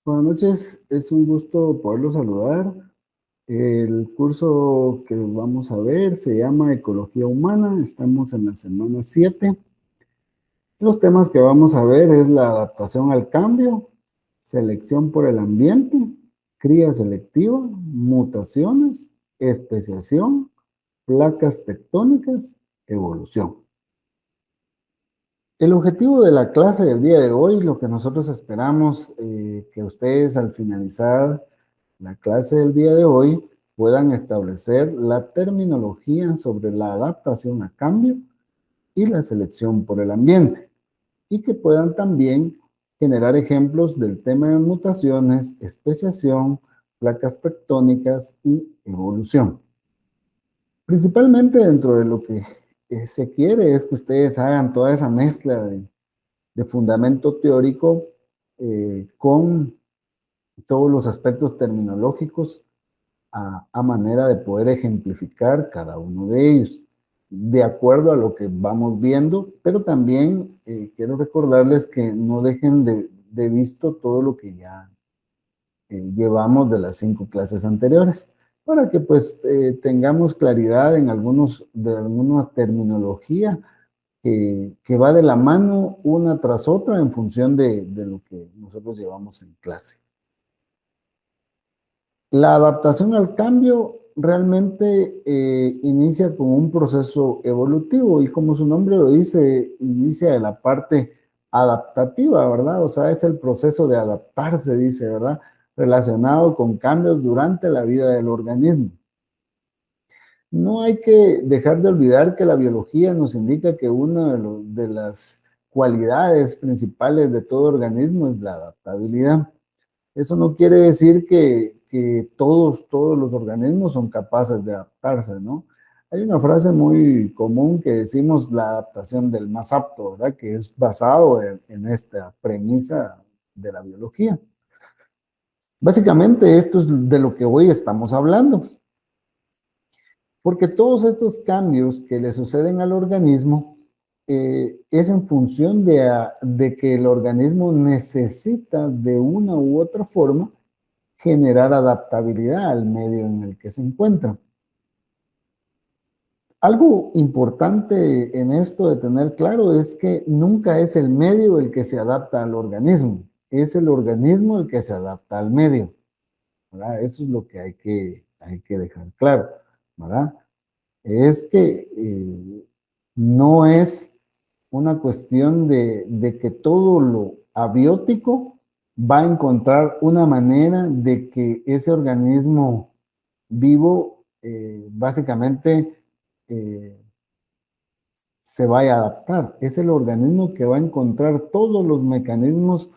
Buenas noches, es un gusto poderlos saludar. El curso que vamos a ver se llama Ecología Humana, estamos en la semana 7. Los temas que vamos a ver es la adaptación al cambio, selección por el ambiente, cría selectiva, mutaciones, especiación, placas tectónicas, evolución. El objetivo de la clase del día de hoy, lo que nosotros esperamos que ustedes al finalizar la clase del día de hoy puedan establecer la terminología sobre la adaptación a cambio y la selección por el ambiente, y que puedan también generar ejemplos del tema de mutaciones, especiación, placas tectónicas y evolución. Principalmente dentro de lo que se quiere es que ustedes hagan toda esa mezcla de fundamento teórico con todos los aspectos terminológicos a manera de poder ejemplificar cada uno de ellos, de acuerdo a lo que vamos viendo, pero también quiero recordarles que no dejen de visto todo lo que ya llevamos de las 5 clases anteriores, para que pues tengamos claridad en alguna terminología que va de la mano una tras otra en función de lo que nosotros llevamos en clase. La adaptación al cambio realmente inicia con un proceso evolutivo y como su nombre lo dice, inicia de la parte adaptativa, ¿verdad? O sea, es el proceso de adaptarse, dice, ¿verdad? Relacionado con cambios durante la vida del organismo. No hay que dejar de olvidar que la biología nos indica que una de las cualidades principales de todo organismo es la adaptabilidad. Eso no quiere decir que todos los organismos son capaces de adaptarse, ¿no? Hay una frase muy común que decimos la adaptación del más apto, ¿verdad? Que es basado en esta premisa de la biología. Básicamente esto es de lo que hoy estamos hablando, porque todos estos cambios que le suceden al organismo es en función de que el organismo necesita de una u otra forma generar adaptabilidad al medio en el que se encuentra. Algo importante en esto de tener claro es que nunca es el medio el que se adapta al organismo, es el organismo el que se adapta al medio, ¿verdad? Eso es lo que hay que dejar claro, ¿verdad? Es que no es una cuestión de que todo lo abiótico va a encontrar una manera de que ese organismo vivo básicamente eh, se vaya a adaptar. Es el organismo que va a encontrar todos los mecanismos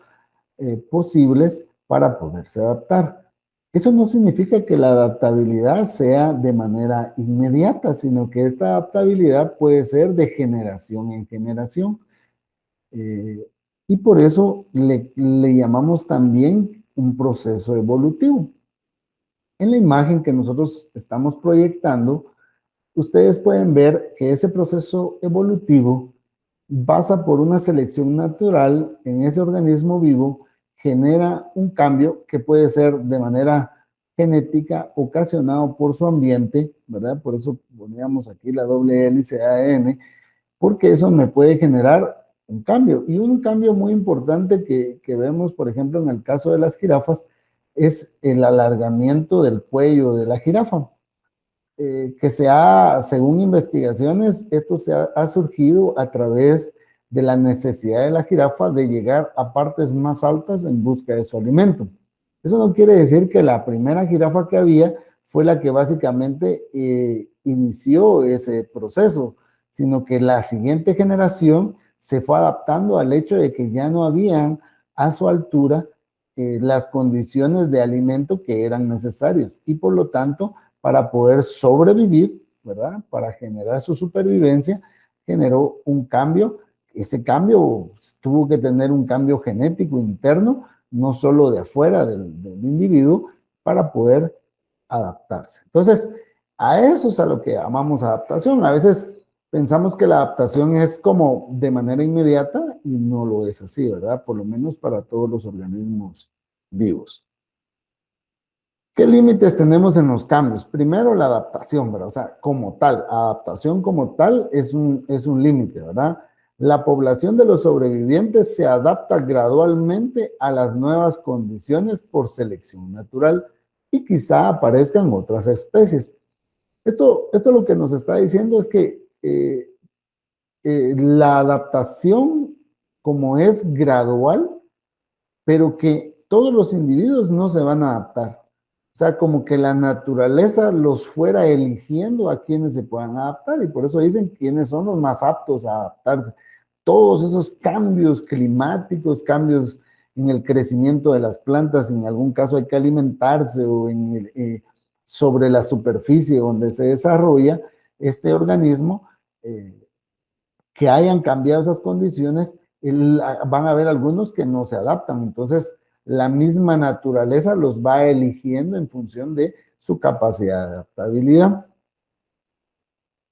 posibles para poderse adaptar. Eso no significa que la adaptabilidad sea de manera inmediata, sino que esta adaptabilidad puede ser de generación en generación. Eh, y por eso le llamamos también un proceso evolutivo. En la imagen que nosotros estamos proyectando, ustedes pueden ver que ese proceso evolutivo pasa por una selección natural en ese organismo vivo, genera un cambio que puede ser de manera genética ocasionado por su ambiente, ¿verdad? Por eso poníamos aquí la doble hélice ADN, porque eso me puede generar un cambio. Y un cambio muy importante que vemos, por ejemplo, en el caso de las jirafas, es el alargamiento del cuello de la jirafa. Según investigaciones, esto ha surgido a través de la necesidad de la jirafa de llegar a partes más altas en busca de su alimento. Eso no quiere decir que la primera jirafa que había fue la que básicamente inició ese proceso, sino que la siguiente generación se fue adaptando al hecho de que ya no habían a su altura las condiciones de alimento que eran necesarias y por lo tanto para poder sobrevivir, ¿verdad? Para generar su supervivencia, generó un cambio. Ese cambio tuvo que tener un cambio genético interno, no solo de afuera del individuo, para poder adaptarse. Entonces, a eso es a lo que llamamos adaptación. A veces pensamos que la adaptación es como de manera inmediata y no lo es así, ¿verdad? Por lo menos para todos los organismos vivos. ¿Qué límites tenemos en los cambios? Primero, la adaptación, ¿verdad? O sea, como tal, adaptación como tal es un límite, ¿verdad? La población de los sobrevivientes se adapta gradualmente a las nuevas condiciones por selección natural y quizá aparezcan otras especies. Esto lo que nos está diciendo es que la adaptación, como es gradual, pero que todos los individuos no se van a adaptar. O sea, como que la naturaleza los fuera eligiendo a quienes se puedan adaptar y por eso dicen quiénes son los más aptos a adaptarse. Todos esos cambios climáticos, cambios en el crecimiento de las plantas, en algún caso hay que alimentarse o sobre la superficie donde se desarrolla este organismo, eh, que hayan cambiado esas condiciones, van a haber algunos que no se adaptan. Entonces, la misma naturaleza los va eligiendo en función de su capacidad de adaptabilidad.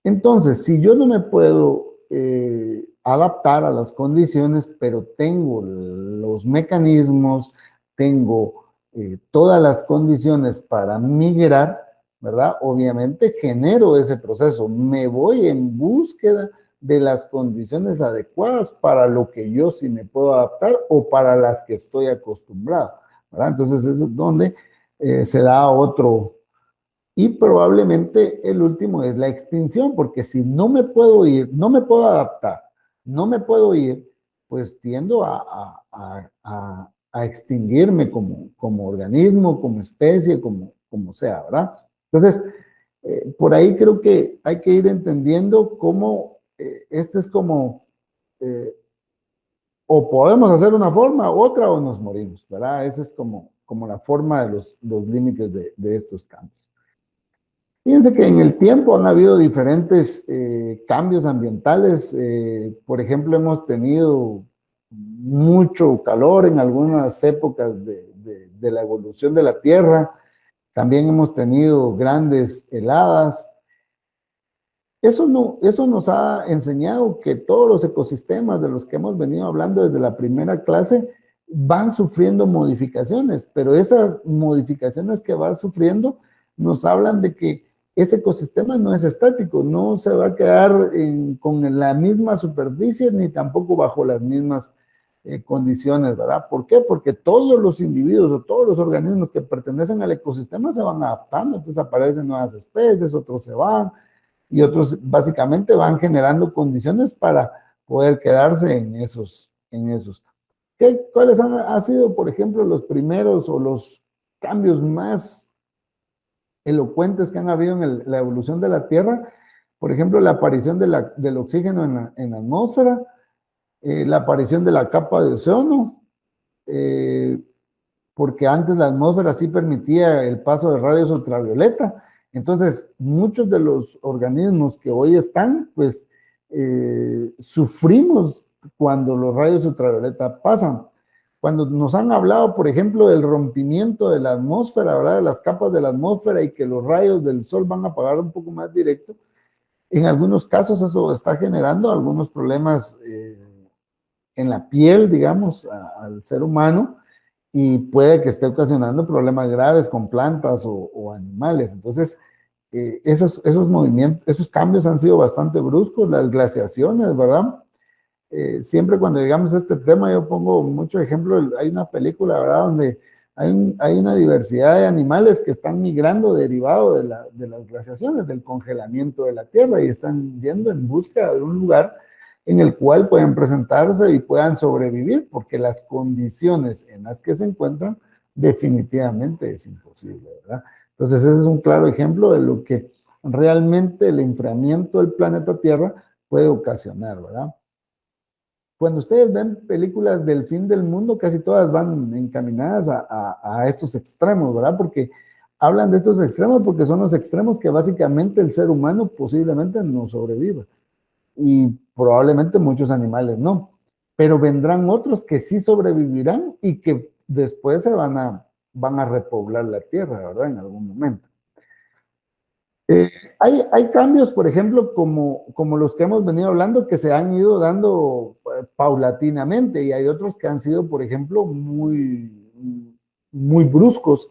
Entonces, si yo no me puedo adaptar a las condiciones, pero tengo los mecanismos, tengo todas las condiciones para migrar, ¿verdad? Obviamente genero ese proceso, me voy en búsqueda de las condiciones adecuadas para lo que yo sí me puedo adaptar o para las que estoy acostumbrado, ¿verdad? Entonces es donde se da otro. Y probablemente el último es la extinción, porque si no me puedo ir, no me puedo adaptar, no me puedo ir, pues tiendo a extinguirme como organismo, como especie, como sea, ¿verdad? Entonces, por ahí creo que hay que ir entendiendo cómo este es como, eh, o podemos hacer una forma, otra, o nos morimos, ¿verdad? Esa es como la forma de los límites de estos cambios. Fíjense que en el tiempo han habido diferentes cambios ambientales. Por ejemplo, hemos tenido mucho calor en algunas épocas de la evolución de la Tierra. También hemos tenido grandes heladas. Eso nos ha enseñado que todos los ecosistemas de los que hemos venido hablando desde la primera clase van sufriendo modificaciones, pero esas modificaciones que van sufriendo nos hablan de que ese ecosistema no es estático, no se va a quedar con la misma superficie ni tampoco bajo las mismas condiciones, ¿verdad? ¿Por qué? Porque todos los individuos o todos los organismos que pertenecen al ecosistema se van adaptando, entonces aparecen nuevas especies, otros se van, y otros básicamente van generando condiciones para poder quedarse en esos. ¿Cuáles han sido, por ejemplo, los primeros o los cambios más elocuentes que han habido en la evolución de la Tierra? Por ejemplo, la aparición del oxígeno en la atmósfera, la aparición de la capa de ozono, eh, porque antes la atmósfera sí permitía el paso de rayos ultravioleta. Entonces, muchos de los organismos que hoy están, pues, sufrimos cuando los rayos ultravioleta pasan. Cuando nos han hablado, por ejemplo, del rompimiento de la atmósfera, ¿verdad? De las capas de la atmósfera y que los rayos del sol van a pagar un poco más directo, en algunos casos eso está generando algunos problemas en la piel, digamos, al ser humano, y puede que esté ocasionando problemas graves con plantas o animales. Entonces, esos movimientos, esos cambios han sido bastante bruscos, las glaciaciones, ¿verdad? Siempre cuando llegamos a este tema, yo pongo mucho ejemplo, hay una película, ¿verdad?, donde hay una diversidad de animales que están migrando derivado de las glaciaciones, del congelamiento de la Tierra, y están yendo en busca de un lugar en el cual pueden presentarse y puedan sobrevivir, porque las condiciones en las que se encuentran definitivamente es imposible, ¿verdad? Entonces ese es un claro ejemplo de lo que realmente el enfriamiento del planeta Tierra puede ocasionar, ¿verdad? Cuando ustedes ven películas del fin del mundo, casi todas van encaminadas a estos extremos, ¿verdad? Porque hablan de estos extremos porque son los extremos que básicamente el ser humano posiblemente no sobreviva y probablemente muchos animales no, pero vendrán otros que sí sobrevivirán y que después van a repoblar la tierra, ¿verdad? En algún momento. Eh, hay cambios, por ejemplo, como los que hemos venido hablando, que se han ido dando paulatinamente, y hay otros que han sido, por ejemplo, muy muy bruscos.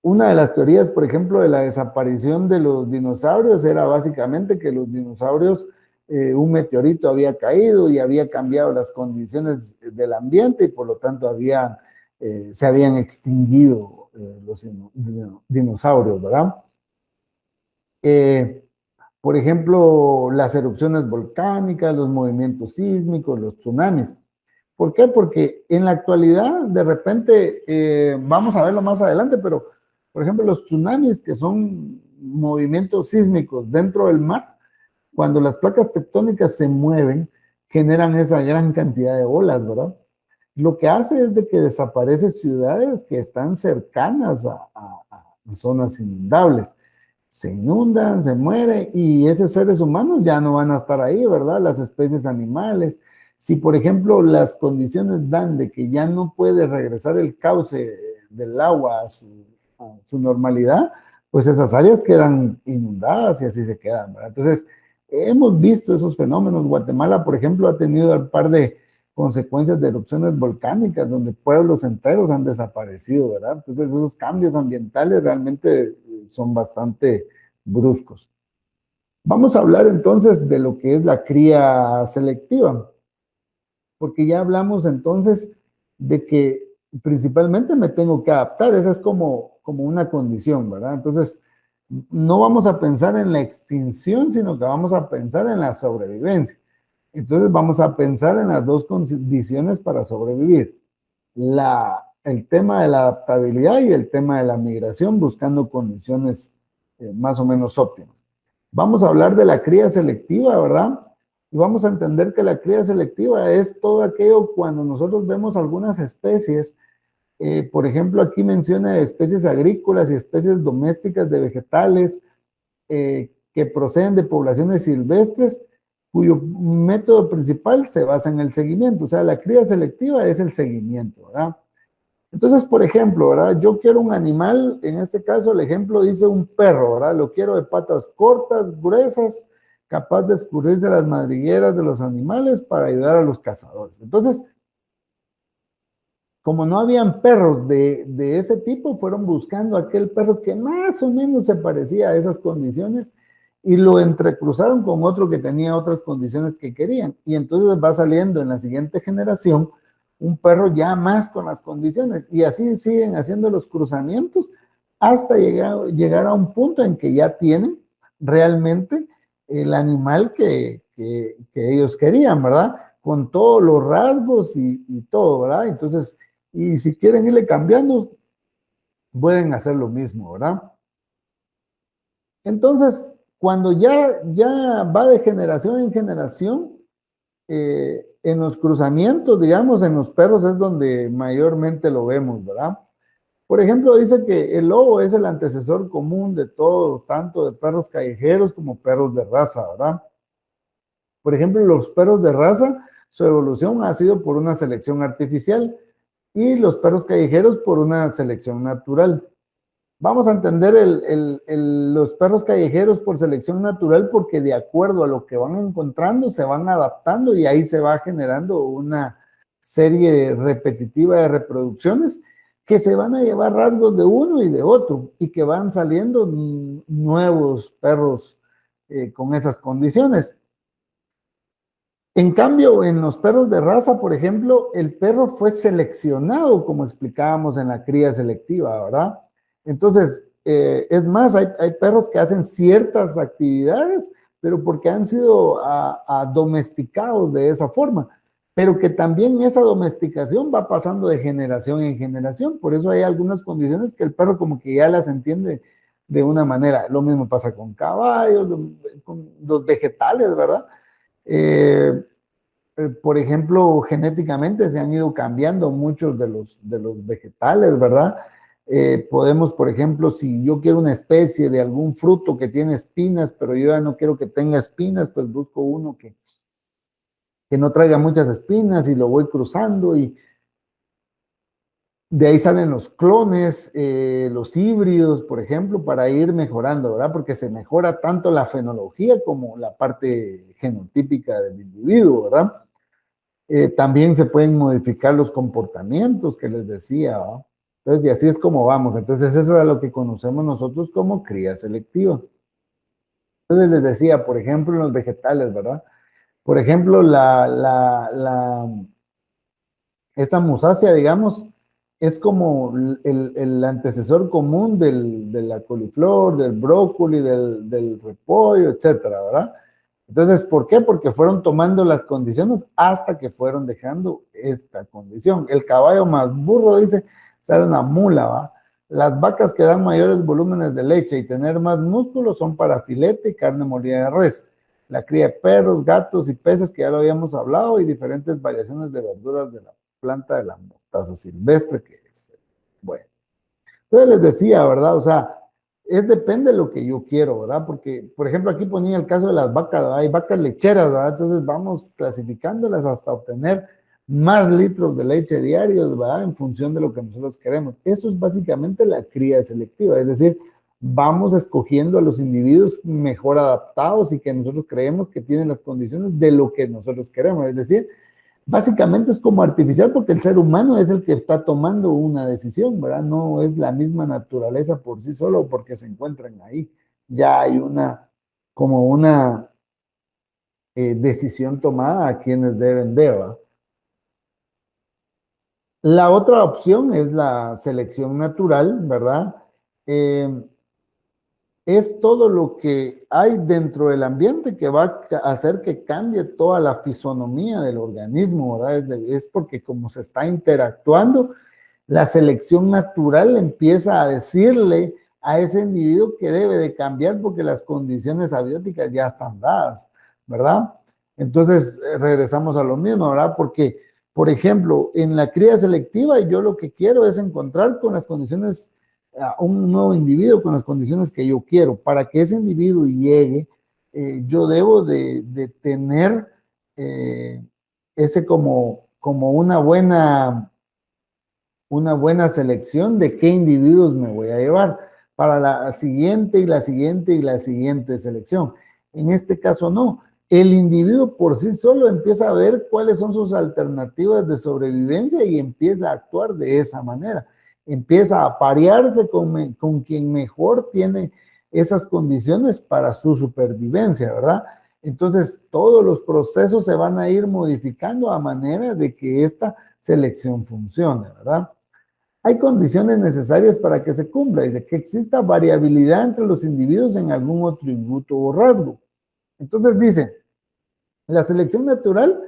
Una de las teorías, por ejemplo, de la desaparición de los dinosaurios era básicamente que los dinosaurios, un meteorito había caído y había cambiado las condiciones del ambiente y por lo tanto se habían extinguido los dinosaurios, ¿verdad? Eh, por ejemplo, las erupciones volcánicas, los movimientos sísmicos, los tsunamis. ¿Por qué? Porque en la actualidad, de repente, vamos a verlo más adelante, pero, por ejemplo, los tsunamis, que son movimientos sísmicos dentro del mar, cuando las placas tectónicas se mueven, generan esa gran cantidad de olas, ¿verdad? Lo que hace es de que desaparecen ciudades que están cercanas a zonas inundables. Se inundan, se mueren y esos seres humanos ya no van a estar ahí, ¿verdad? Las especies animales. Si, por ejemplo, las condiciones dan de que ya no puede regresar el cauce del agua a su normalidad, pues esas áreas quedan inundadas y así se quedan, ¿verdad? Entonces, hemos visto esos fenómenos. Guatemala, por ejemplo, ha tenido un par de consecuencias de erupciones volcánicas donde pueblos enteros han desaparecido, ¿verdad? Entonces, esos cambios ambientales realmente son bastante bruscos. Vamos a hablar entonces de lo que es la cría selectiva, porque ya hablamos entonces de que principalmente me tengo que adaptar, esa es como una condición, ¿verdad? Entonces, no vamos a pensar en la extinción, sino que vamos a pensar en la sobrevivencia. Entonces, vamos a pensar en las dos condiciones para sobrevivir. El tema de la adaptabilidad y el tema de la migración, buscando condiciones más o menos óptimas. Vamos a hablar de la cría selectiva, ¿verdad? Y vamos a entender que la cría selectiva es todo aquello cuando nosotros vemos algunas especies, por ejemplo, aquí menciona especies agrícolas y especies domésticas de vegetales que proceden de poblaciones silvestres, cuyo método principal se basa en el seguimiento. O sea, la cría selectiva es el seguimiento, ¿verdad? Entonces, por ejemplo, ¿verdad? Yo quiero un animal, en este caso el ejemplo dice un perro, ¿verdad? Lo quiero de patas cortas, gruesas, capaz de escurrirse las madrigueras de los animales para ayudar a los cazadores. Entonces, como no habían perros de ese tipo, fueron buscando aquel perro que más o menos se parecía a esas condiciones y lo entrecruzaron con otro que tenía otras condiciones que querían. Y entonces va saliendo en la siguiente generación un perro ya más con las condiciones. Y así siguen haciendo los cruzamientos hasta llegar a un punto en que ya tienen realmente el animal que ellos querían, ¿verdad? Con todos los rasgos y todo, ¿verdad? Entonces, y si quieren irle cambiando, pueden hacer lo mismo, ¿verdad? Entonces, cuando ya va de generación en generación, en los cruzamientos, digamos, en los perros es donde mayormente lo vemos, ¿verdad? Por ejemplo, dice que el lobo es el antecesor común de todo, tanto de perros callejeros como perros de raza, ¿verdad? Por ejemplo, los perros de raza, su evolución ha sido por una selección artificial y los perros callejeros por una selección natural. Vamos a entender los perros callejeros por selección natural porque de acuerdo a lo que van encontrando se van adaptando y ahí se va generando una serie repetitiva de reproducciones que se van a llevar rasgos de uno y de otro y que van saliendo nuevos perros con esas condiciones. En cambio, en los perros de raza, por ejemplo, el perro fue seleccionado, como explicábamos en la cría selectiva, ¿verdad? Entonces, es más, hay perros que hacen ciertas actividades, pero porque han sido domesticados de esa forma, pero que también esa domesticación va pasando de generación en generación. Por eso hay algunas condiciones que el perro como que ya las entiende de una manera. Lo mismo pasa con caballos, con los vegetales, ¿verdad? Eh, por ejemplo, genéticamente se han ido cambiando muchos de los vegetales, ¿verdad? Podemos, por ejemplo, si yo quiero una especie de algún fruto que tiene espinas, pero yo ya no quiero que tenga espinas, pues busco uno que no traiga muchas espinas y lo voy cruzando y de ahí salen los clones, los híbridos, por ejemplo, para ir mejorando, ¿verdad? Porque se mejora tanto la fenología como la parte genotípica del individuo, ¿verdad? También se pueden modificar los comportamientos que les decía, ¿va? Entonces, y así es como vamos. Entonces, eso es lo que conocemos nosotros como cría selectiva. Entonces, les decía, por ejemplo, en los vegetales, ¿verdad? Por ejemplo, esta musácea, digamos, es como el antecesor común de la coliflor, del brócoli, del repollo, etcétera, ¿verdad? Entonces, ¿por qué? Porque fueron tomando las condiciones hasta que fueron dejando esta condición. El caballo más burro, dice, sale una mula, ¿va? Las vacas que dan mayores volúmenes de leche y tener más músculos son para filete y carne molida de res. La cría de perros, gatos y peces, que ya lo habíamos hablado, y diferentes variaciones de verduras de la planta de la mostaza silvestre, que es, bueno. Entonces les decía, ¿verdad? O sea, depende de lo que yo quiero, ¿verdad? Porque, por ejemplo, aquí ponía el caso de las vacas, ¿verdad? Hay vacas lecheras, ¿verdad? Entonces vamos clasificándolas hasta obtener más litros de leche diarios, ¿verdad? En función de lo que nosotros queremos. Eso es básicamente la cría selectiva, es decir, vamos escogiendo a los individuos mejor adaptados y que nosotros creemos que tienen las condiciones de lo que nosotros queremos, es decir, básicamente es como artificial porque el ser humano es el que está tomando una decisión, ¿verdad? No es la misma naturaleza por sí solo porque se encuentran ahí. Ya hay como una decisión tomada a quienes deben de, ¿verdad? La otra opción es la selección natural, ¿verdad? Eh, es todo lo que hay dentro del ambiente que va a hacer que cambie toda la fisonomía del organismo, ¿verdad? Es porque como se está interactuando, la selección natural empieza a decirle a ese individuo que debe de cambiar porque las condiciones abióticas ya están dadas, ¿verdad? Entonces, regresamos a lo mismo, ¿verdad? Porque, por ejemplo, en la cría selectiva, yo lo que quiero es encontrar con las condiciones a un nuevo individuo con las condiciones que yo quiero. Para que ese individuo llegue, yo debo de tener ese como una buena selección de qué individuos me voy a llevar para la siguiente y la siguiente y la siguiente selección. En este caso no. El individuo por sí solo empieza a ver cuáles son sus alternativas de sobrevivencia y empieza a actuar de esa manera. Empieza a parearse con quien mejor tiene esas condiciones para su supervivencia, ¿verdad? Entonces, todos los procesos se van a ir modificando a manera de que esta selección funcione, ¿verdad? Hay condiciones necesarias para que se cumpla. Dice que exista variabilidad entre los individuos en algún atributo o rasgo. Entonces dice, la selección natural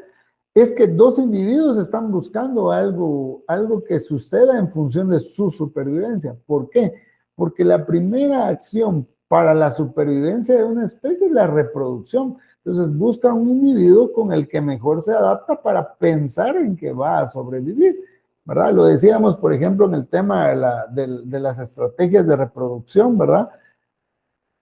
es que dos individuos están buscando algo que suceda en función de su supervivencia. ¿Por qué? Porque la primera acción para la supervivencia de una especie es la reproducción. Entonces busca un individuo con el que mejor se adapta para pensar en que va a sobrevivir, ¿verdad? Lo decíamos, por ejemplo, en el tema de las estrategias de reproducción, ¿verdad?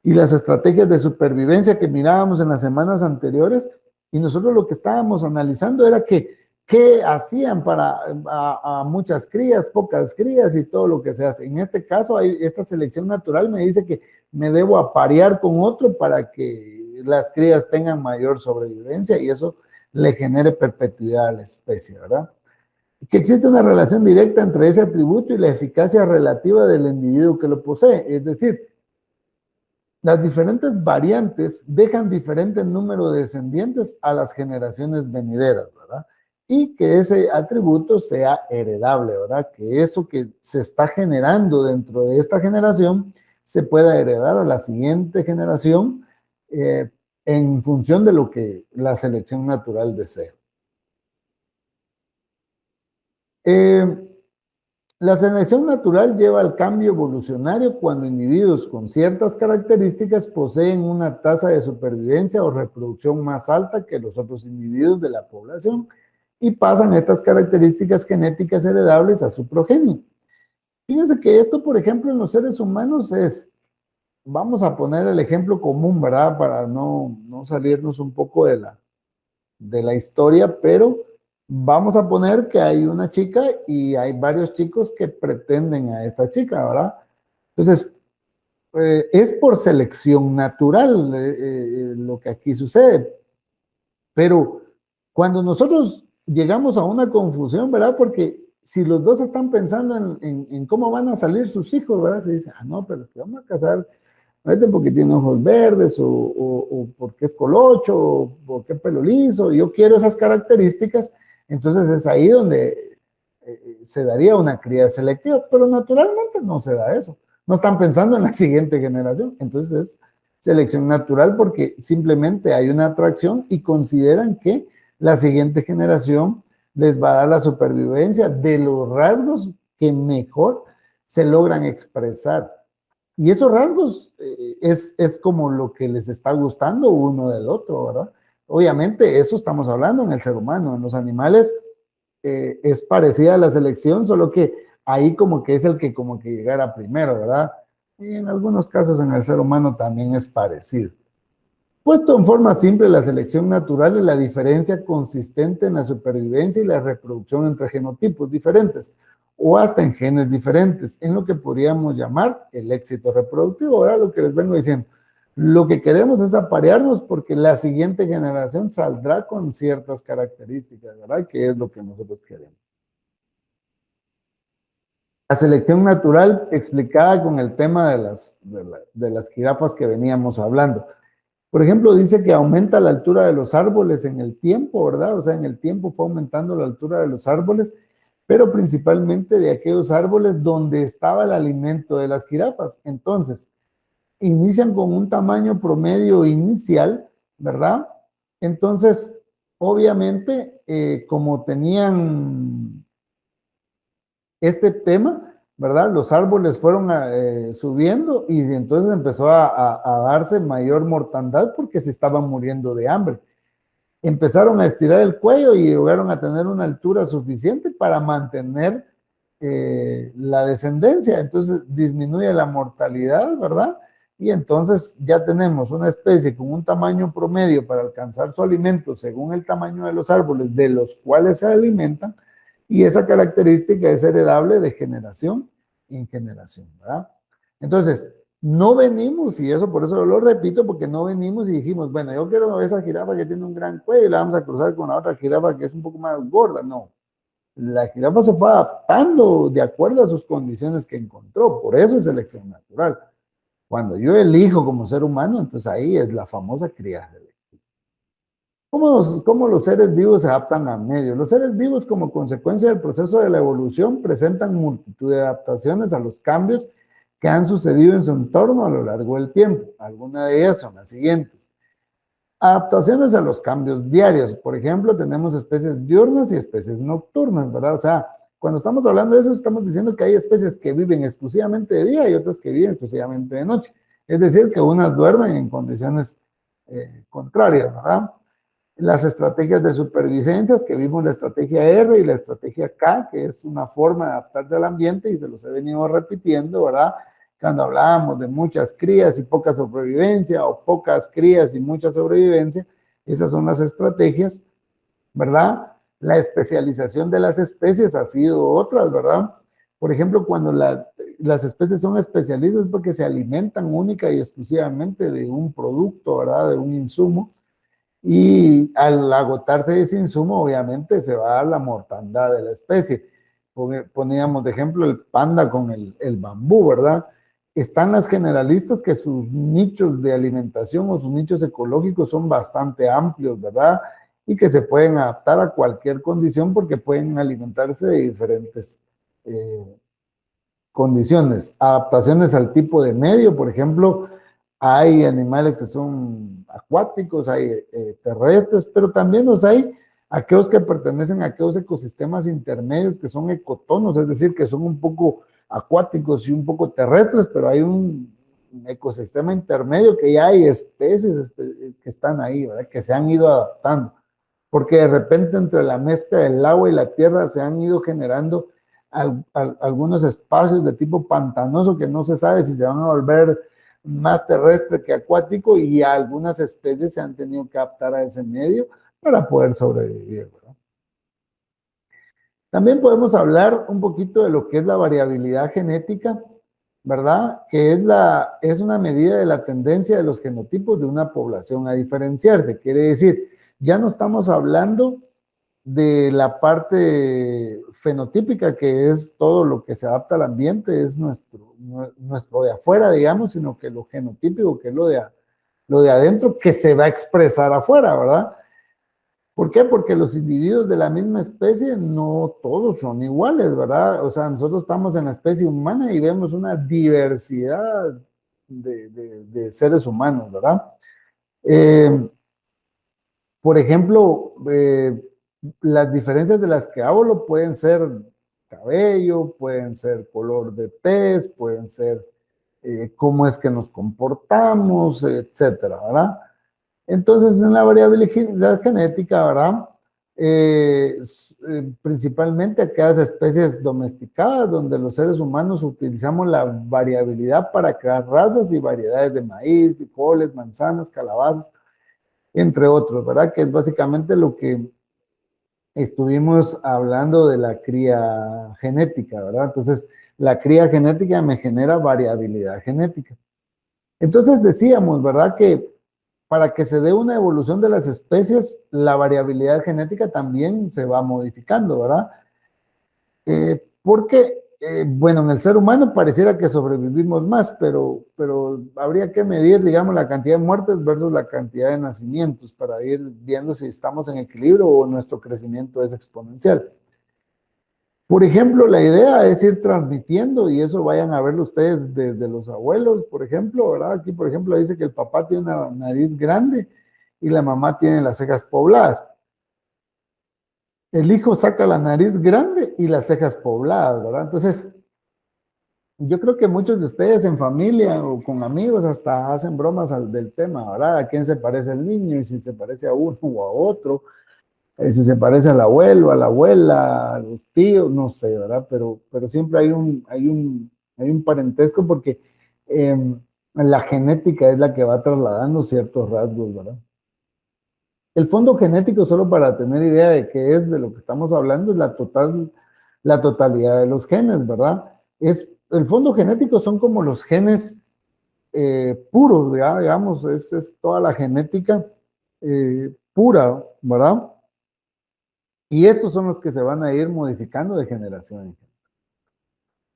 Y las estrategias de supervivencia que mirábamos en las semanas anteriores, y nosotros lo que estábamos analizando era qué hacían para a muchas crías, pocas crías y todo lo que se hace. En este caso, esta selección natural me dice que me debo aparear con otro para que las crías tengan mayor sobrevivencia y eso le genere perpetuidad a la especie, ¿verdad? Que existe una relación directa entre ese atributo y la eficacia relativa del individuo que lo posee, es decir, las diferentes variantes dejan diferente número de descendientes a las generaciones venideras, ¿verdad? Y que ese atributo sea heredable, ¿verdad? Que eso que se está generando dentro de esta generación se pueda heredar a la siguiente generación en función de lo que la selección natural desea. La selección natural lleva al cambio evolucionario cuando individuos con ciertas características poseen una tasa de supervivencia o reproducción más alta que los otros individuos de la población y pasan estas características genéticas heredables a su progenie. Fíjense que esto, por ejemplo, en los seres humanos vamos a poner el ejemplo común, ¿verdad? Para no salirnos un poco de la historia, pero vamos a poner que hay una chica y hay varios chicos que pretenden a esta chica, ¿verdad? Entonces, es por selección natural lo que aquí sucede, pero cuando nosotros llegamos a una confusión, ¿verdad? Porque si los dos están pensando en cómo van a salir sus hijos, ¿verdad? Se dice, ah, no, pero es que vamos a casar este porque tiene ojos verdes, o porque es colocho, o porque es pelo liso, yo quiero esas características, entonces es ahí donde se daría una cría selectiva, pero naturalmente no se da eso. No están pensando en la siguiente generación, entonces es selección natural porque simplemente hay una atracción y consideran que la siguiente generación les va a dar la supervivencia de los rasgos que mejor se logran expresar. Y esos rasgos es como lo que les está gustando uno del otro, ¿verdad? Obviamente, eso estamos hablando en el ser humano. En los animales es parecida a la selección, solo que ahí como que es el que como que llegara primero, ¿verdad? Y en algunos casos en el ser humano también es parecido. Puesto en forma simple, la selección natural es la diferencia consistente en la supervivencia y la reproducción entre genotipos diferentes o hasta en genes diferentes, en lo que podríamos llamar el éxito reproductivo. Ahora lo que les vengo diciendo, lo que queremos es aparearnos porque la siguiente generación saldrá con ciertas características, ¿verdad? Que es lo que nosotros queremos. La selección natural explicada con el tema de las jirafas que veníamos hablando. Por ejemplo, dice que aumenta la altura de los árboles en el tiempo, ¿verdad? O sea, en el tiempo fue aumentando la altura de los árboles, pero principalmente de aquellos árboles donde estaba el alimento de las jirafas. Entonces, inician con un tamaño promedio inicial, ¿verdad? Entonces, obviamente, como tenían este tema, ¿verdad? Los árboles fueron subiendo y entonces empezó a darse mayor mortandad porque se estaban muriendo de hambre. Empezaron a estirar el cuello y llegaron a tener una altura suficiente para mantener la descendencia. Entonces disminuye la mortalidad, ¿verdad? Y entonces ya tenemos una especie con un tamaño promedio para alcanzar su alimento según el tamaño de los árboles de los cuales se alimentan, y esa característica es heredable de generación en generación, ¿verdad? Entonces, no venimos, y eso por eso lo repito, porque no venimos y dijimos, bueno, yo quiero esa jirafa que tiene un gran cuello y la vamos a cruzar con la otra jirafa que es un poco más gorda. No, la jirafa se fue adaptando de acuerdo a sus condiciones que encontró, por eso es selección natural. Cuando yo elijo como ser humano, entonces ahí es la famosa crianza. ¿Cómo los seres vivos se adaptan al medio? Los seres vivos, como consecuencia del proceso de la evolución, presentan multitud de adaptaciones a los cambios que han sucedido en su entorno a lo largo del tiempo. Algunas de ellas son las siguientes. Adaptaciones a los cambios diarios. Por ejemplo, tenemos especies diurnas y especies nocturnas, ¿verdad? O sea, cuando estamos hablando de eso, estamos diciendo que hay especies que viven exclusivamente de día y otras que viven exclusivamente de noche. Es decir, que unas duermen en condiciones contrarias, ¿verdad? Las estrategias de supervivencia, que vimos la estrategia R y la estrategia K, que es una forma de adaptarse al ambiente, y se los he venido repitiendo, ¿verdad? Cuando hablábamos de muchas crías y poca sobrevivencia, o pocas crías y mucha sobrevivencia, esas son las estrategias, ¿verdad? La especialización de las especies ha sido otras, ¿verdad? Por ejemplo, cuando las especies son especialistas es porque se alimentan única y exclusivamente de un producto, ¿verdad? De un insumo. Y al agotarse ese insumo, obviamente se va a dar la mortandad de la especie. Poníamos de ejemplo el panda con el bambú, ¿verdad? Están las generalistas que sus nichos de alimentación o sus nichos ecológicos son bastante amplios, ¿verdad? Y que se pueden adaptar a cualquier condición porque pueden alimentarse de diferentes condiciones. Adaptaciones al tipo de medio, por ejemplo, hay animales que son acuáticos, hay terrestres, pero también los hay aquellos que pertenecen a aquellos ecosistemas intermedios que son ecotonos, es decir, que son un poco acuáticos y un poco terrestres, pero hay un ecosistema intermedio que ya hay especies que están ahí, ¿verdad? Que se han ido adaptando, porque de repente entre la mezcla del agua y la tierra se han ido generando algunos espacios de tipo pantanoso que no se sabe si se van a volver más terrestre que acuático, y algunas especies se han tenido que adaptar a ese medio para poder sobrevivir, ¿verdad? También podemos hablar un poquito de lo que es la variabilidad genética, ¿verdad? Que es una medida de la tendencia de los genotipos de una población a diferenciarse. Quiere decir, ya no estamos hablando de la parte fenotípica, que es todo lo que se adapta al ambiente, es nuestro de afuera, digamos, sino que lo genotípico, que es lo de adentro, que se va a expresar afuera, ¿verdad? ¿Por qué? Porque los individuos de la misma especie no todos son iguales, ¿verdad? O sea, nosotros estamos en la especie humana y vemos una diversidad de seres humanos, ¿verdad? Eh, por ejemplo, las diferencias de las que hablo pueden ser cabello, pueden ser color de tez, pueden ser cómo es que nos comportamos, etcétera, ¿verdad? Entonces, en la variabilidad genética, ¿verdad? Principalmente aquellas especies domesticadas donde los seres humanos utilizamos la variabilidad para crear razas y variedades de maíz, frijoles, manzanas, calabazas, entre otros, ¿verdad? Que es básicamente lo que estuvimos hablando de la cría genética, ¿verdad? Entonces, la cría genética me genera variabilidad genética. Entonces decíamos, ¿verdad? Que para que se dé una evolución de las especies, la variabilidad genética también se va modificando, ¿verdad? Porque, bueno, en el ser humano pareciera que sobrevivimos más, pero habría que medir, digamos, la cantidad de muertes versus la cantidad de nacimientos para ir viendo si estamos en equilibrio o nuestro crecimiento es exponencial. Por ejemplo, la idea es ir transmitiendo, y eso vayan a verlo ustedes desde los abuelos, por ejemplo, ¿verdad? Aquí, por ejemplo, dice que el papá tiene una nariz grande y la mamá tiene las cejas pobladas. El hijo saca la nariz grande y las cejas pobladas, ¿verdad? Entonces, yo creo que muchos de ustedes en familia o con amigos hasta hacen bromas del tema, ¿verdad? ¿A quién se parece el niño? Y si se parece a uno o a otro, si se parece al abuelo, a la abuela, a los tíos, no sé, ¿verdad? Pero siempre hay un parentesco porque la genética es la que va trasladando ciertos rasgos, ¿verdad? El fondo genético, solo para tener idea de qué es de lo que estamos hablando, es la totalidad de los genes, ¿verdad? El fondo genético son como los genes puros, ¿verdad? Digamos, es toda la genética pura, ¿verdad? Y estos son los que se van a ir modificando de generación en generación.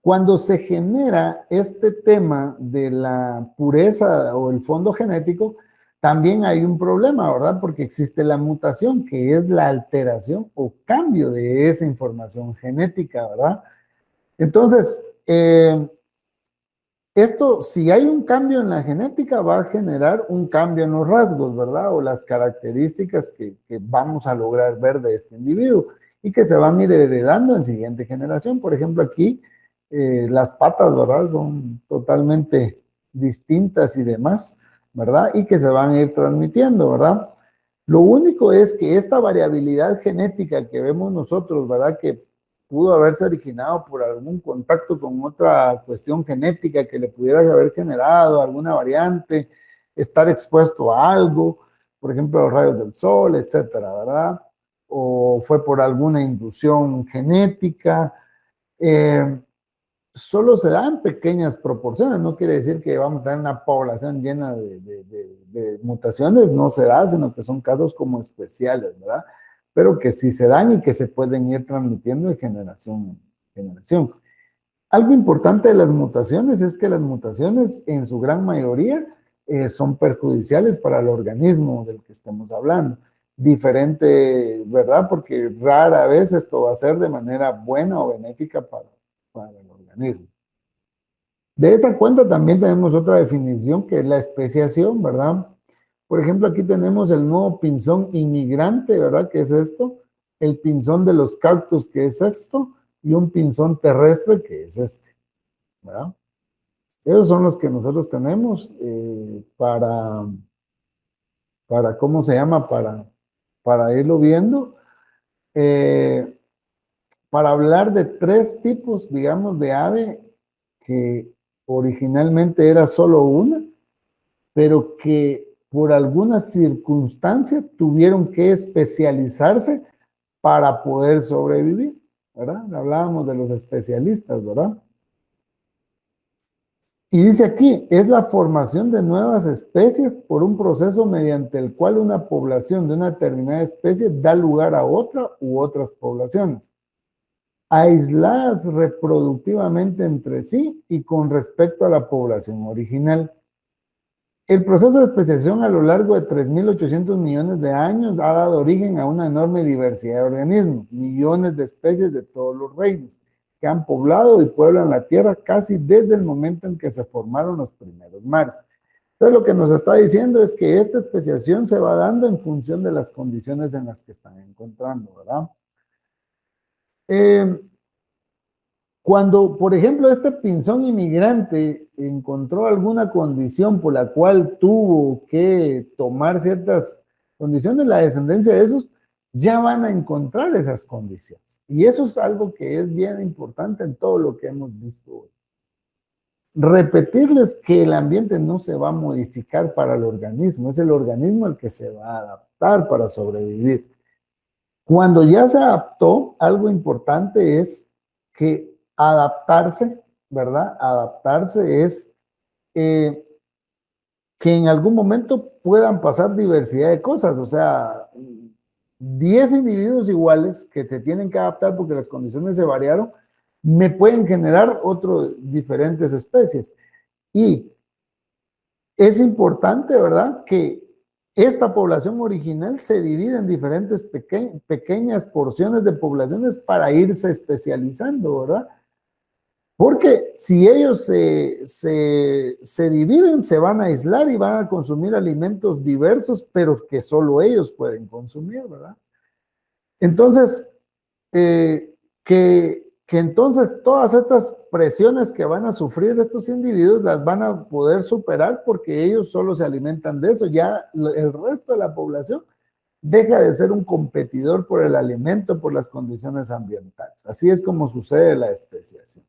Cuando se genera este tema de la pureza o el fondo genético, también hay un problema, ¿verdad? Porque existe la mutación, que es la alteración o cambio de esa información genética, ¿verdad? Entonces, esto, si hay un cambio en la genética, va a generar un cambio en los rasgos, ¿verdad? O las características que vamos a lograr ver de este individuo y que se van a ir heredando en siguiente generación. Por ejemplo, aquí las patas, ¿verdad? Son totalmente distintas y demás, ¿verdad? Y que se van a ir transmitiendo, ¿verdad? Lo único es que esta variabilidad genética que vemos nosotros, ¿verdad? Que pudo haberse originado por algún contacto con otra cuestión genética que le pudiera haber generado alguna variante, estar expuesto a algo, por ejemplo, los rayos del sol, etcétera, ¿verdad? O fue por alguna inducción genética. Eh, Solo se da en pequeñas proporciones, no quiere decir que vamos a tener una población llena de mutaciones, no se da, sino que son casos como especiales, ¿verdad? Pero que sí se dan y que se pueden ir transmitiendo de generación en generación. Algo importante de las mutaciones es que las mutaciones en su gran mayoría son perjudiciales para el organismo del que estamos hablando. Diferente, ¿verdad? Porque rara vez esto va a ser de manera buena o benéfica para el organismo. De esa cuenta también tenemos otra definición que es la especiación, ¿verdad? Por ejemplo, aquí tenemos el nuevo pinzón inmigrante, ¿verdad? Que es esto, el pinzón de los cactus, que es esto, y un pinzón terrestre, que es este, ¿verdad? Esos son los que nosotros tenemos ¿cómo se llama? Para irlo viendo. Eh, para hablar de tres tipos, digamos, de ave que originalmente era solo una, pero que por alguna circunstancia tuvieron que especializarse para poder sobrevivir, ¿verdad? Hablábamos de los especialistas, ¿verdad? Y dice aquí, es la formación de nuevas especies por un proceso mediante el cual una población de una determinada especie da lugar a otra u otras poblaciones, aisladas reproductivamente entre sí y con respecto a la población original. El proceso de especiación a lo largo de 3.800 millones de años ha dado origen a una enorme diversidad de organismos, millones de especies de todos los reinos, que han poblado y pueblan la Tierra casi desde el momento en que se formaron los primeros mares. Entonces lo que nos está diciendo es que esta especiación se va dando en función de las condiciones en las que están encontrando, ¿verdad? Eh, Cuando, por ejemplo, este pinzón inmigrante encontró alguna condición por la cual tuvo que tomar ciertas condiciones, la descendencia de esos ya van a encontrar esas condiciones. Y eso es algo que es bien importante en todo lo que hemos visto hoy. Repetirles que el ambiente no se va a modificar para el organismo, es el organismo el que se va a adaptar para sobrevivir. Cuando ya se adaptó, algo importante es que adaptarse, ¿verdad? Adaptarse es que en algún momento puedan pasar diversidad de cosas, o sea, 10 individuos iguales que te tienen que adaptar porque las condiciones se variaron, me pueden generar otras diferentes especies. Y es importante, ¿verdad?, que esta población original se divide en diferentes pequeñas porciones de poblaciones para irse especializando, ¿verdad? Porque si ellos se dividen, se van a aislar y van a consumir alimentos diversos, pero que solo ellos pueden consumir, ¿verdad? Entonces, que entonces todas estas presiones que van a sufrir estos individuos las van a poder superar porque ellos solo se alimentan de eso. Ya el resto de la población deja de ser un competidor por el alimento, por las condiciones ambientales. Así es como sucede la especiación.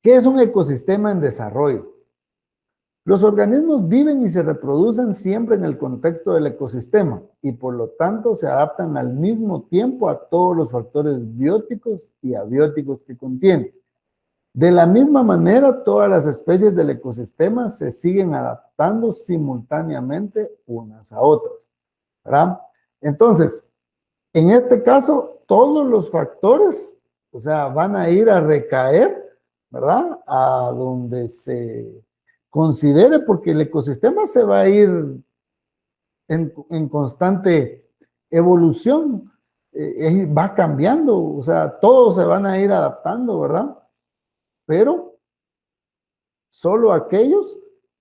¿Qué es un ecosistema en desarrollo? Los organismos viven y se reproducen siempre en el contexto del ecosistema y por lo tanto se adaptan al mismo tiempo a todos los factores bióticos y abióticos que contienen. De la misma manera, todas las especies del ecosistema se siguen adaptando simultáneamente unas a otras, ¿verdad? Entonces, en este caso, todos los factores, o sea, van a ir a recaer, ¿verdad? A donde se considere, porque el ecosistema se va a ir en constante evolución, va cambiando, o sea, todos se van a ir adaptando, ¿verdad? Pero solo aquellos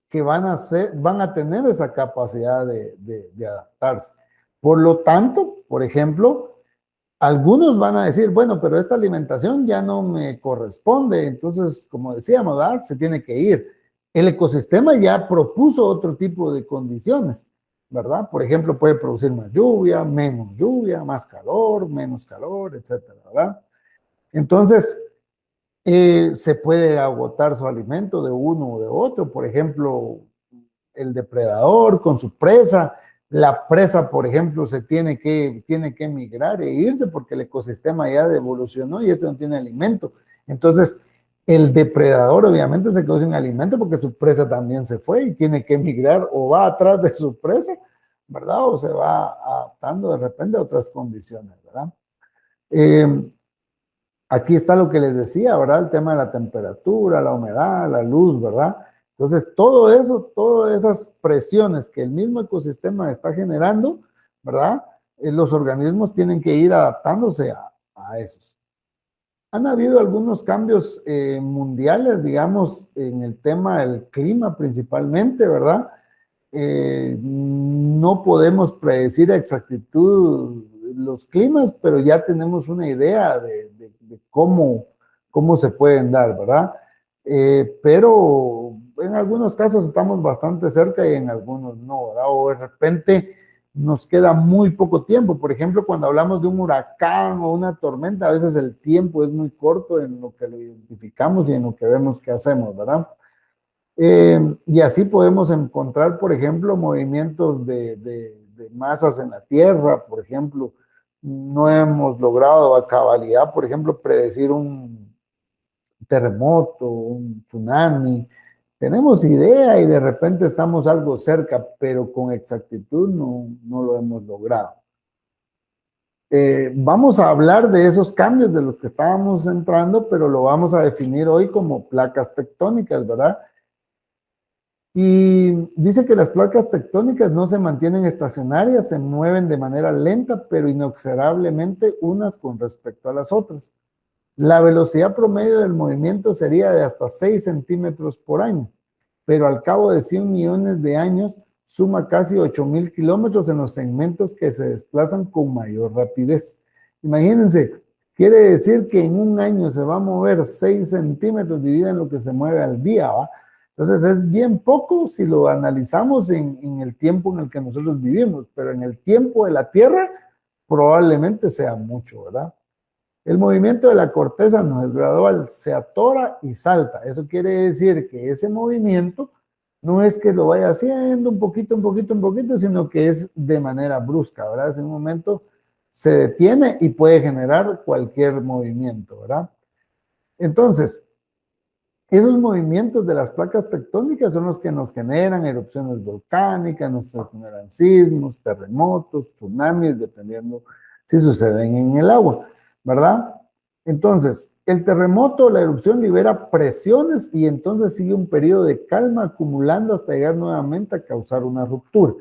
que van a tener esa capacidad de adaptarse. Por lo tanto, por ejemplo, algunos van a decir, bueno, pero esta alimentación ya no me corresponde, entonces, como decíamos, ¿verdad?, se tiene que ir. El ecosistema ya propuso otro tipo de condiciones, ¿verdad? Por ejemplo, puede producir más lluvia, más calor, menos calor, etcétera, ¿verdad? Entonces, se puede agotar su alimento de uno o de otro, por ejemplo, el depredador con su presa, la presa, por ejemplo, tiene que migrar e irse porque el ecosistema ya evolucionó y este no tiene alimento. Entonces, el depredador obviamente se quedó sin alimento porque su presa también se fue y tiene que migrar o va atrás de su presa, ¿verdad? O se va adaptando de repente a otras condiciones, ¿verdad? Aquí está lo que les decía, ¿verdad? El tema de la temperatura, la humedad, la luz, ¿verdad? Entonces, todo eso, todas esas presiones que el mismo ecosistema está generando, ¿verdad? Los organismos tienen que ir adaptándose a esos. Han habido algunos cambios mundiales, digamos, en el tema del clima principalmente, ¿verdad? No podemos predecir a exactitud los climas, pero ya tenemos una idea de cómo se pueden dar, ¿verdad? Pero en algunos casos estamos bastante cerca y en algunos no, ¿verdad? O de repente nos queda muy poco tiempo. Por ejemplo, cuando hablamos de un huracán o una tormenta, a veces el tiempo es muy corto en lo que lo identificamos y en lo que vemos que hacemos, ¿verdad? Y así podemos encontrar, por ejemplo, movimientos de masas en la Tierra, por ejemplo. No hemos logrado a cabalidad, por ejemplo, predecir un terremoto, un tsunami. Tenemos idea y de repente estamos algo cerca, pero con exactitud no lo hemos logrado. Vamos a hablar de esos cambios de los que estábamos entrando, pero lo vamos a definir hoy como placas tectónicas, ¿verdad? Y dice que las placas tectónicas no se mantienen estacionarias, se mueven de manera lenta, pero inexorablemente unas con respecto a las otras. La velocidad promedio del movimiento sería de hasta 6 centímetros por año, pero al cabo de 100 millones de años suma casi 8.000 kilómetros en los segmentos que se desplazan con mayor rapidez. Imagínense, quiere decir que en un año se va a mover 6 centímetros dividido en lo que se mueve al día, ¿va? Entonces es bien poco si lo analizamos en el tiempo en el que nosotros vivimos, pero en el tiempo de la Tierra probablemente sea mucho, ¿verdad? El movimiento de la corteza no es gradual, se atora y salta. Eso quiere decir que ese movimiento no es que lo vaya haciendo un poquito, sino que es de manera brusca, ¿verdad? En un momento se detiene y puede generar cualquier movimiento, ¿verdad? Entonces, esos movimientos de las placas tectónicas son los que nos generan erupciones volcánicas, nos generan sismos, terremotos, tsunamis, dependiendo si suceden en el agua, ¿verdad? Entonces, el terremoto, la erupción libera presiones y entonces sigue un periodo de calma acumulando hasta llegar nuevamente a causar una ruptura.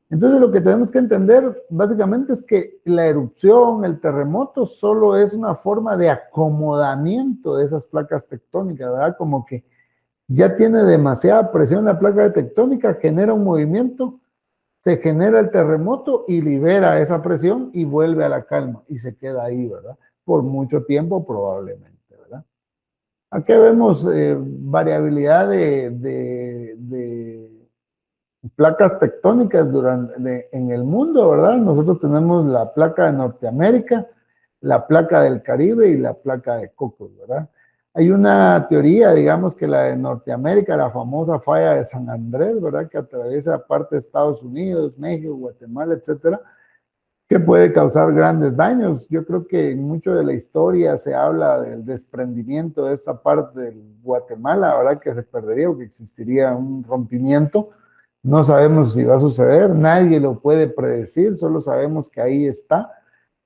Entonces lo que tenemos que entender básicamente es que la erupción, el terremoto, solo es una forma de acomodamiento de esas placas tectónicas, ¿verdad? Como que ya tiene demasiada presión la placa tectónica, genera un movimiento, se genera el terremoto y libera esa presión y vuelve a la calma y se queda ahí, ¿verdad? Por mucho tiempo probablemente, ¿verdad? Aquí vemos variabilidad de placas tectónicas en el mundo, ¿verdad? Nosotros tenemos la placa de Norteamérica, la placa del Caribe y la placa de Cocos, ¿verdad? Hay una teoría, digamos que la de Norteamérica, la famosa falla de San Andrés, ¿verdad? Que atraviesa parte de Estados Unidos, México, Guatemala, etcétera, que puede causar grandes daños. Yo creo que en mucho de la historia se habla del desprendimiento de esta parte del Guatemala, ¿verdad? Que se perdería o que existiría un rompimiento. No sabemos si va a suceder, nadie lo puede predecir, solo sabemos que ahí está,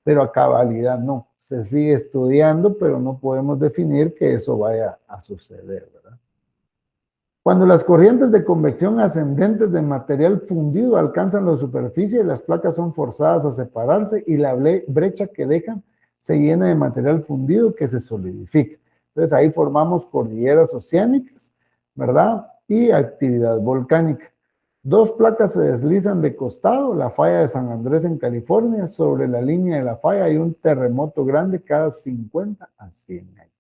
pero a cabalidad no. Se sigue estudiando, pero no podemos definir que eso vaya a suceder, ¿verdad? Cuando las corrientes de convección ascendentes de material fundido alcanzan la superficie, las placas son forzadas a separarse y la brecha que dejan se llena de material fundido que se solidifica. Entonces ahí formamos cordilleras oceánicas, ¿verdad? Y actividad volcánica. Dos placas se deslizan de costado, la falla de San Andrés en California, sobre la línea de la falla hay un terremoto grande cada 50 a 100 años.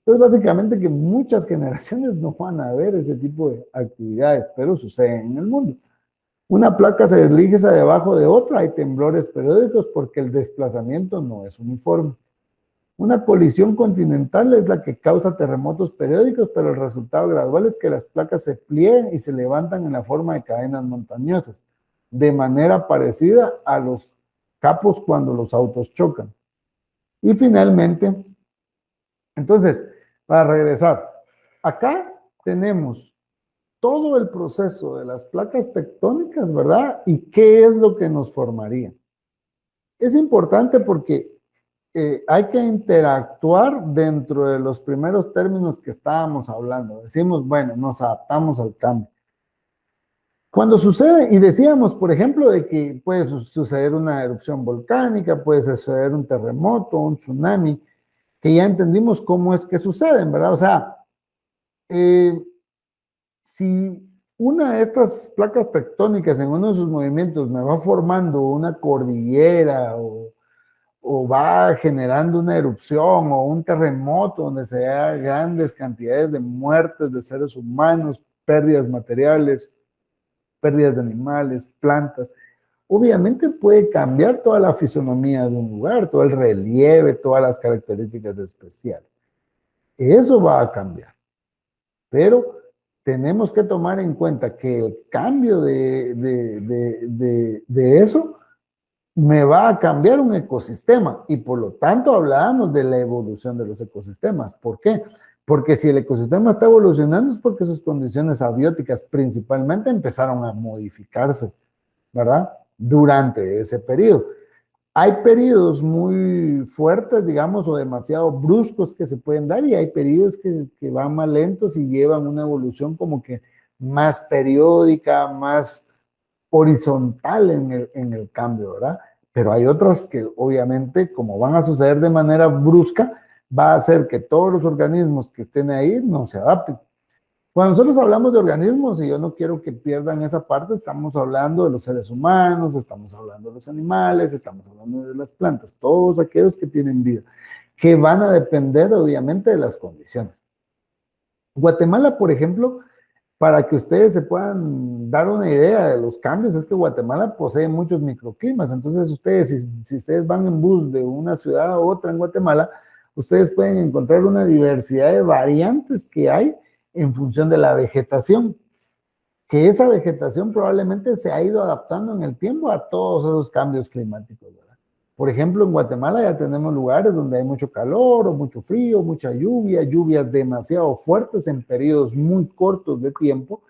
Entonces, básicamente que muchas generaciones no van a ver ese tipo de actividades, pero suceden en el mundo. Una placa se desliza debajo de otra, hay temblores periódicos porque el desplazamiento no es uniforme. Una colisión continental es la que causa terremotos periódicos, pero el resultado gradual es que las placas se pliegan y se levantan en la forma de cadenas montañosas, de manera parecida a los capos cuando los autos chocan. Y finalmente, entonces, para regresar, acá tenemos todo el proceso de las placas tectónicas, ¿verdad? ¿Y qué es lo que nos formaría? Es importante porque hay que interactuar dentro de los primeros términos que estábamos hablando. Decimos, bueno, nos adaptamos al cambio. Cuando sucede, y decíamos, por ejemplo, de que puede suceder una erupción volcánica, puede suceder un terremoto, un tsunami, que ya entendimos cómo es que suceden, ¿verdad? O sea, si una de estas placas tectónicas en uno de sus movimientos me va formando una cordillera o va generando una erupción o un terremoto donde se da grandes cantidades de muertes de seres humanos, pérdidas materiales, pérdidas de animales, plantas, obviamente puede cambiar toda la fisonomía de un lugar, todo el relieve, todas las características especiales. Eso va a cambiar, pero tenemos que tomar en cuenta que el cambio de eso me va a cambiar un ecosistema y por lo tanto hablábamos de la evolución de los ecosistemas. ¿Por qué? Porque si el ecosistema está evolucionando es porque sus condiciones abióticas principalmente empezaron a modificarse, ¿verdad? Durante ese periodo. Hay periodos muy fuertes, digamos, o demasiado bruscos que se pueden dar y hay periodos que van más lentos y llevan una evolución como que más periódica, más horizontal en el cambio, ¿verdad? Pero hay otras que obviamente, como van a suceder de manera brusca, va a hacer que todos los organismos que estén ahí no se adapten. Cuando nosotros hablamos de organismos, y yo no quiero que pierdan esa parte, estamos hablando de los seres humanos, estamos hablando de los animales, estamos hablando de las plantas, todos aquellos que tienen vida, que van a depender obviamente de las condiciones. Guatemala, por ejemplo, para que ustedes se puedan dar una idea de los cambios, es que Guatemala posee muchos microclimas, entonces ustedes, si ustedes van en bus de una ciudad a otra en Guatemala, ustedes pueden encontrar una diversidad de variantes que hay en función de la vegetación, que esa vegetación probablemente se ha ido adaptando en el tiempo a todos esos cambios climáticos, ¿verdad? Por ejemplo, en Guatemala ya tenemos lugares donde hay mucho calor o mucho frío, mucha lluvia, lluvias demasiado fuertes en periodos muy cortos de tiempo,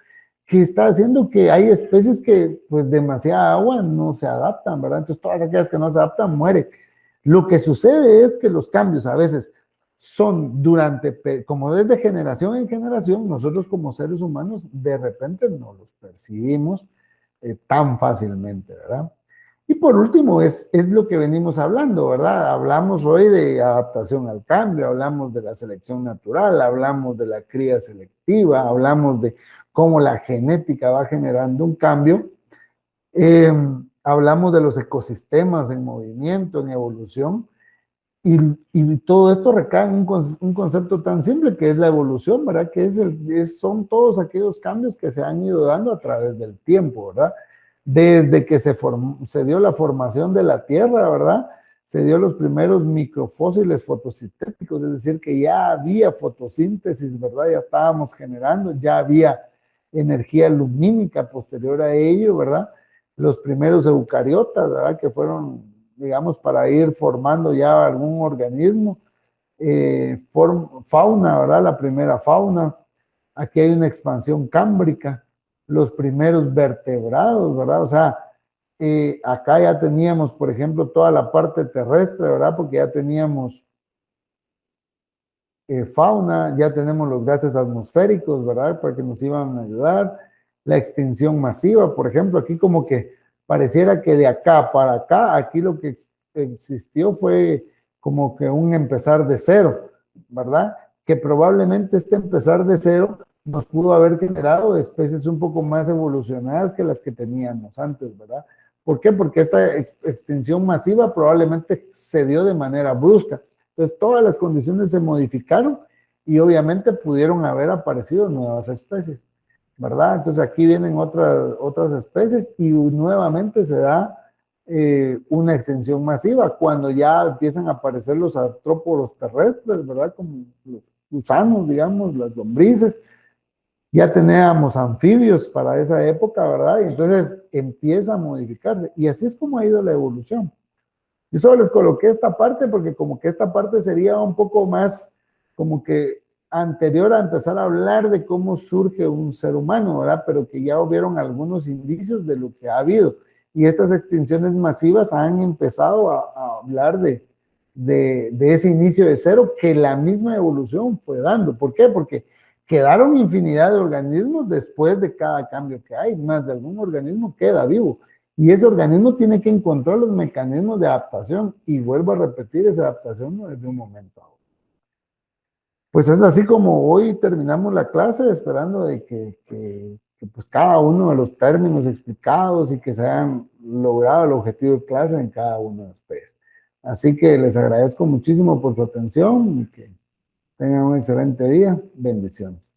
que está haciendo que hay especies que pues demasiada agua no se adaptan, ¿verdad? Entonces todas aquellas que no se adaptan mueren. Lo que sucede es que los cambios a veces son durante, como desde generación en generación, nosotros como seres humanos de repente no los percibimos tan fácilmente, ¿verdad? Y por último, es lo que venimos hablando, ¿verdad? Hablamos hoy de adaptación al cambio, hablamos de la selección natural, hablamos de la cría selectiva, hablamos de cómo la genética va generando un cambio, eh, hablamos de los ecosistemas en movimiento, en evolución, y todo esto recae en un concepto tan simple que es la evolución, ¿verdad? Que son todos aquellos cambios que se han ido dando a través del tiempo, ¿verdad? Desde que se dio la formación de la Tierra, ¿verdad? Se dio los primeros microfósiles fotosintéticos, es decir, que ya había fotosíntesis, ¿verdad? Ya estábamos generando, ya había energía lumínica posterior a ello, ¿verdad? Los primeros eucariotas, ¿verdad? Que fueron, digamos, para ir formando ya algún organismo, fauna, ¿verdad? La primera fauna. Aquí hay una expansión cámbrica, los primeros vertebrados, ¿verdad? O sea, acá ya teníamos, por ejemplo, toda la parte terrestre, ¿verdad? Porque ya teníamos fauna, ya tenemos los gases atmosféricos, ¿verdad? Para que nos iban a ayudar. La extinción masiva, por ejemplo, aquí como que pareciera que de acá para acá, aquí lo que existió fue como que un empezar de cero, ¿verdad? Que probablemente este empezar de cero nos pudo haber generado especies un poco más evolucionadas que las que teníamos antes, ¿verdad? ¿Por qué? Porque esta extinción masiva probablemente se dio de manera brusca. Entonces, todas las condiciones se modificaron y obviamente pudieron haber aparecido nuevas especies, ¿verdad? Entonces, aquí vienen otras especies y nuevamente se da una extensión masiva cuando ya empiezan a aparecer los artrópodos terrestres, ¿verdad? Como los gusanos, digamos, las lombrices. Ya teníamos anfibios para esa época, ¿verdad? Y entonces empieza a modificarse. Y así es como ha ido la evolución. Yo solo les coloqué esta parte porque como que esta parte sería un poco más como que anterior a empezar a hablar de cómo surge un ser humano, ¿verdad? Pero que ya hubieron algunos indicios de lo que ha habido. Y estas extinciones masivas han empezado a hablar de ese inicio de cero que la misma evolución fue dando. ¿Por qué? Porque quedaron infinidad de organismos después de cada cambio que hay, más de algún organismo queda vivo. Y ese organismo tiene que encontrar los mecanismos de adaptación. Y vuelvo a repetir, esa adaptación no es de un momento a otro. Pues es así como hoy terminamos la clase, esperando de que pues cada uno de los términos explicados y que se hayan logrado el objetivo de clase en cada uno de ustedes. Así que les agradezco muchísimo por su atención y que tengan un excelente día. Bendiciones.